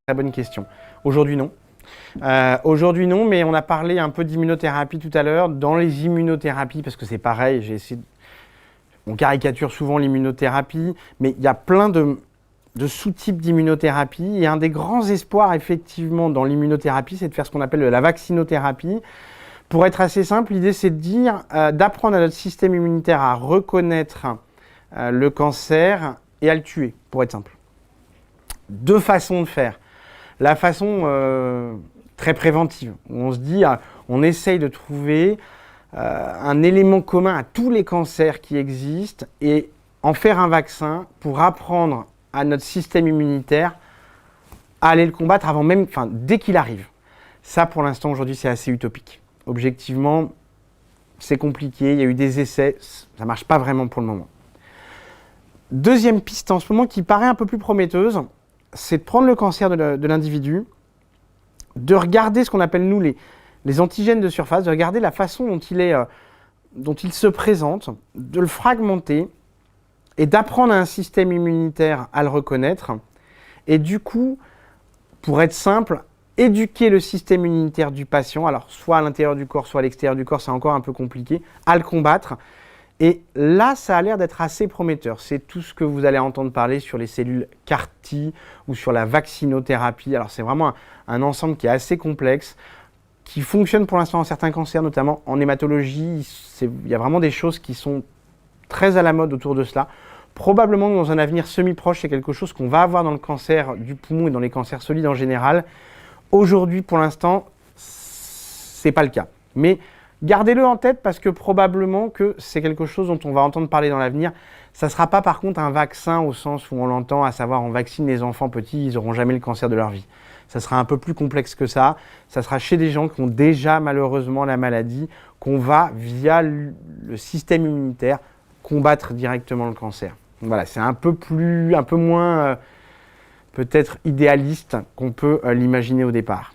Très bonne question. Aujourd'hui, non. Aujourd'hui, non, mais on a parlé un peu d'immunothérapie tout à l'heure. Dans les immunothérapies, parce que c'est pareil, on caricature souvent l'immunothérapie, mais il y a plein de sous-types d'immunothérapie. Et un des grands espoirs, effectivement, dans l'immunothérapie, c'est de faire ce qu'on appelle la vaccinothérapie. Pour être assez simple, l'idée, c'est de dire, d'apprendre à notre système immunitaire à reconnaître le cancer et à le tuer, pour être simple. Deux façons de faire. La façon très préventive, où on se dit, on essaye de trouver un élément commun à tous les cancers qui existent et en faire un vaccin pour apprendre à notre système immunitaire à aller le combattre avant même, dès qu'il arrive. Ça, pour l'instant, aujourd'hui, c'est assez utopique. Objectivement, c'est compliqué, il y a eu des essais, ça ne marche pas vraiment pour le moment. Deuxième piste en ce moment qui paraît un peu plus prometteuse, c'est de prendre le cancer de l'individu, de regarder ce qu'on appelle, nous, les antigènes de surface, de regarder la façon dont il se présente, de le fragmenter et d'apprendre à un système immunitaire à le reconnaître. Et du coup, pour être simple, éduquer le système immunitaire du patient, alors soit à l'intérieur du corps, soit à l'extérieur du corps, c'est encore un peu compliqué, à le combattre. Et là, ça a l'air d'être assez prometteur. C'est tout ce que vous allez entendre parler sur les cellules CAR-T ou sur la vaccinothérapie. Alors c'est vraiment un ensemble qui est assez complexe, qui fonctionne pour l'instant dans certains cancers, notamment en hématologie. Il y a vraiment des choses qui sont très à la mode autour de cela. Probablement dans un avenir semi-proche, c'est quelque chose qu'on va avoir dans le cancer du poumon et dans les cancers solides en général. Aujourd'hui, pour l'instant, c'est pas le cas. Mais gardez-le en tête parce que probablement que c'est quelque chose dont on va entendre parler dans l'avenir. Ça ne sera pas par contre un vaccin au sens où on l'entend, à savoir on vaccine les enfants petits, ils n'auront jamais le cancer de leur vie. Ça sera un peu plus complexe que ça. Ça sera chez des gens qui ont déjà malheureusement la maladie, qu'on va, via le système immunitaire, combattre directement le cancer. Donc voilà, c'est un peu moins peut-être idéaliste qu'on peut l'imaginer au départ.